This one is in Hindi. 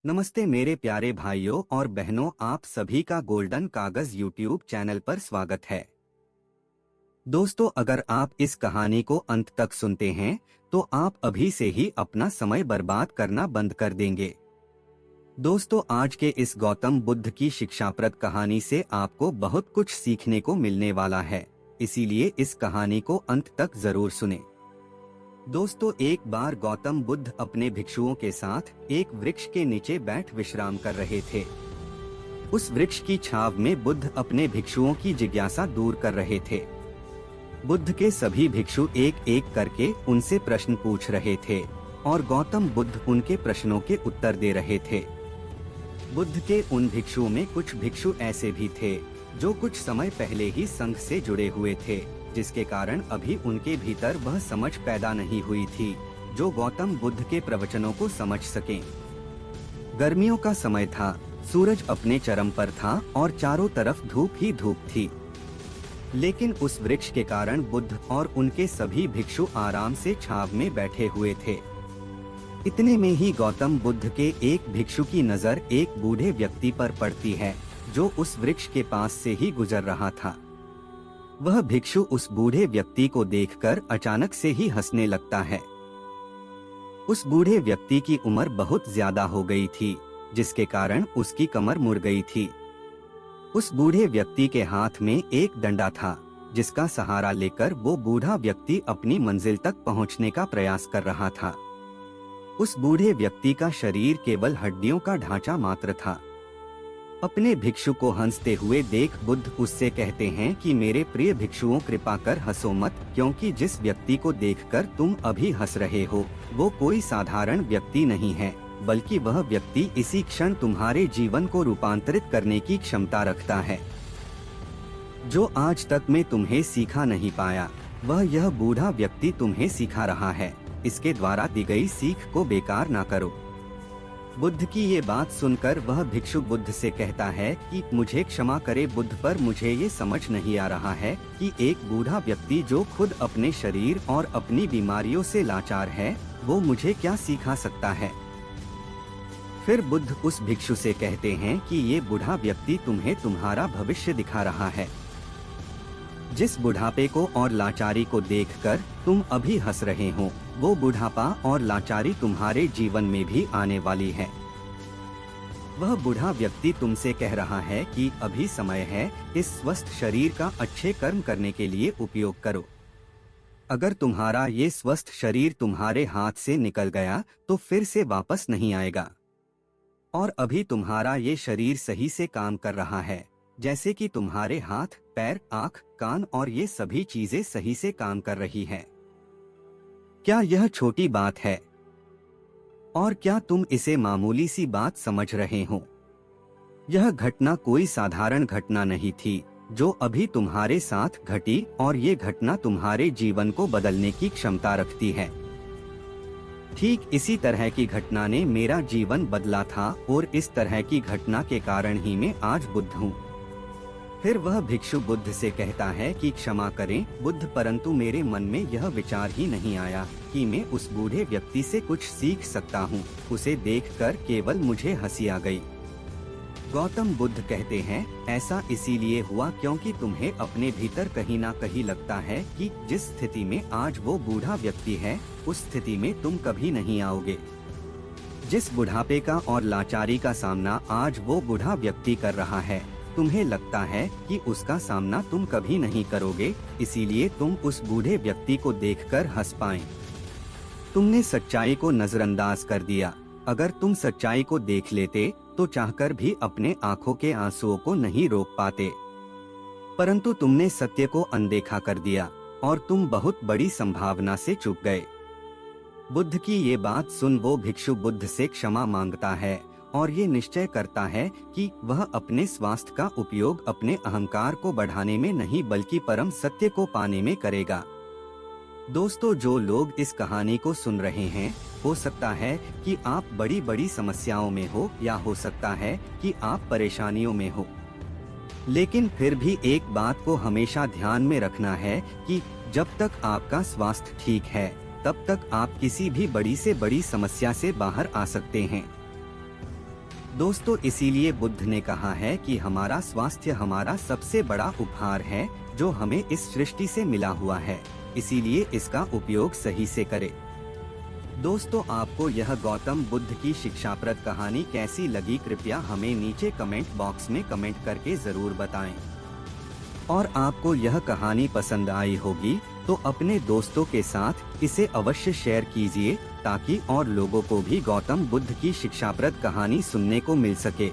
नमस्ते मेरे प्यारे भाइयों और बहनों, आप सभी का गोल्डन कागज यूट्यूब चैनल पर स्वागत है। दोस्तों, अगर आप इस कहानी को अंत तक सुनते हैं तो आप अभी से ही अपना समय बर्बाद करना बंद कर देंगे। दोस्तों, आज के इस गौतम बुद्ध की शिक्षाप्रद कहानी से आपको बहुत कुछ सीखने को मिलने वाला है, इसीलिए इस कहानी को अंत तक जरूर सुनें। दोस्तों, एक बार गौतम बुद्ध अपने भिक्षुओं के साथ एक वृक्ष के नीचे बैठ विश्राम कर रहे थे। उस वृक्ष की छाव में बुद्ध अपने भिक्षुओं की जिज्ञासा दूर कर रहे थे। बुद्ध के सभी भिक्षु एक एक करके उनसे प्रश्न पूछ रहे थे और गौतम बुद्ध उनके प्रश्नों के उत्तर दे रहे थे। बुद्ध के उन भिक्षुओं में कुछ भिक्षु ऐसे भी थे जो कुछ समय पहले ही संघ से जुड़े हुए थे, जिसके कारण अभी उनके भीतर वह समझ पैदा नहीं हुई थी जो गौतम बुद्ध के प्रवचनों को समझ सकें। गर्मियों का समय था, सूरज अपने चरम पर था और चारों तरफ धूप ही धूप थी। लेकिन उस वृक्ष के कारण बुद्ध और उनके सभी भिक्षु आराम से छाव में बैठे हुए थे। इतने में ही गौतम बुद्ध के एक भिक्षु की नजर एक बूढ़े व्यक्ति पर पड़ती है जो उस वृक्ष के पास से ही गुजर रहा था। वह भिक्षु उस बूढ़े व्यक्ति को देखकर अचानक से ही हंसने लगता है। उस बूढ़े व्यक्ति की उम्र बहुत ज्यादा हो गई थी, जिसके कारण उसकी कमर मुड़ गई थी। उस बूढ़े व्यक्ति के हाथ में एक डंडा था, जिसका सहारा लेकर वो बूढ़ा व्यक्ति अपनी मंजिल तक पहुंचने का प्रयास कर रहा था। उस बूढ़े व्यक्ति का शरीर केवल हड्डियों का ढांचा मात्र था। अपने भिक्षु को हंसते हुए देख बुद्ध उससे कहते हैं कि मेरे प्रिय भिक्षुओं, कृपा कर हंसो मत, क्योंकि जिस व्यक्ति को देखकर तुम अभी हंस रहे हो वो कोई साधारण व्यक्ति नहीं है, बल्कि वह व्यक्ति इसी क्षण तुम्हारे जीवन को रूपांतरित करने की क्षमता रखता है। जो आज तक मैं तुम्हें सिखा नहीं पाया, वह यह बूढ़ा व्यक्ति तुम्हें सिखा रहा है। इसके द्वारा दी गई सीख को बेकार ना करो। बुद्ध की ये बात सुनकर वह भिक्षु बुद्ध से कहता है कि मुझे क्षमा करे बुद्ध, पर मुझे ये समझ नहीं आ रहा है कि एक बूढ़ा व्यक्ति जो खुद अपने शरीर और अपनी बीमारियों से लाचार है, वो मुझे क्या सिखा सकता है। फिर बुद्ध उस भिक्षु से कहते हैं कि ये बूढ़ा व्यक्ति तुम्हें तुम्हारा भविष्य दिखा रहा है। जिस बुढ़ापे को और लाचारी को देखकर तुम अभी हंस रहे हो, वो बुढ़ापा और लाचारी तुम्हारे जीवन में भी आने वाली है। वह बूढ़ा व्यक्ति तुमसे कह रहा है कि अभी समय है, इस स्वस्थ शरीर का अच्छे कर्म करने के लिए उपयोग करो। अगर तुम्हारा ये स्वस्थ शरीर तुम्हारे हाथ से निकल गया तो फिर से वापस नहीं आएगा। और अभी तुम्हारा ये शरीर सही से काम कर रहा है, जैसे कि तुम्हारे हाथ, पैर, आँख, कान और ये सभी चीजें सही से काम कर रही हैं। क्या यह छोटी बात है? और क्या तुम इसे मामूली सी बात समझ रहे हो? यह घटना कोई साधारण घटना नहीं थी जो अभी तुम्हारे साथ घटी, और ये घटना तुम्हारे जीवन को बदलने की क्षमता रखती है। ठीक इसी तरह की घटना ने मेरा जीवन बदला था और इस तरह की घटना के कारण ही मैं आज बुद्ध हूँ। फिर वह भिक्षु बुद्ध से कहता है कि क्षमा करें बुद्ध, परंतु मेरे मन में यह विचार ही नहीं आया कि मैं उस बूढ़े व्यक्ति से कुछ सीख सकता हूँ। उसे देखकर केवल मुझे हंसी आ गई। गौतम बुद्ध कहते हैं, ऐसा इसीलिए हुआ क्योंकि तुम्हें अपने भीतर कहीं ना कहीं लगता है कि जिस स्थिति में आज वो बूढ़ा व्यक्ति है, उस स्थिति में तुम कभी नहीं आओगे। जिस बुढ़ापे का और लाचारी का सामना आज वो बूढ़ा व्यक्ति कर रहा है, तुम्हें लगता है कि उसका सामना तुम कभी नहीं करोगे, इसीलिए तुम उस बूढ़े व्यक्ति को देखकर हंस पाए। तुमने सच्चाई को नजरअंदाज कर दिया। अगर तुम सच्चाई को देख लेते तो चाहकर भी अपने आंखों के आंसुओं को नहीं रोक पाते, परंतु तुमने सत्य को अनदेखा कर दिया और तुम बहुत बड़ी संभावना से चूक गए। बुद्ध की ये बात सुन वो भिक्षु बुद्ध से क्षमा मांगता है और ये निश्चय करता है कि वह अपने स्वास्थ्य का उपयोग अपने अहंकार को बढ़ाने में नहीं, बल्कि परम सत्य को पाने में करेगा। दोस्तों, जो लोग इस कहानी को सुन रहे हैं, हो सकता है कि आप बड़ी बड़ी समस्याओं में हो, या हो सकता है कि आप परेशानियों में हो, लेकिन फिर भी एक बात को हमेशा ध्यान में रखना है कि जब तक आपका स्वास्थ्य ठीक है, तब तक आप किसी भी बड़ी से बड़ी समस्या से बाहर आ सकते हैं। दोस्तों इसीलिए बुद्ध ने कहा है कि हमारा स्वास्थ्य हमारा सबसे बड़ा उपहार है जो हमें इस सृष्टि से मिला हुआ है, इसीलिए इसका उपयोग सही से करें। दोस्तों आपको यह गौतम बुद्ध की शिक्षाप्रद कहानी कैसी लगी, कृपया हमें नीचे कमेंट बॉक्स में कमेंट करके जरूर बताएं। और आपको यह कहानी पसंद आई होगी तो अपने दोस्तों के साथ इसे अवश्य शेयर कीजिए ताकि और लोगों को भी गौतम बुद्ध की शिक्षाप्रद कहानी सुनने को मिल सके।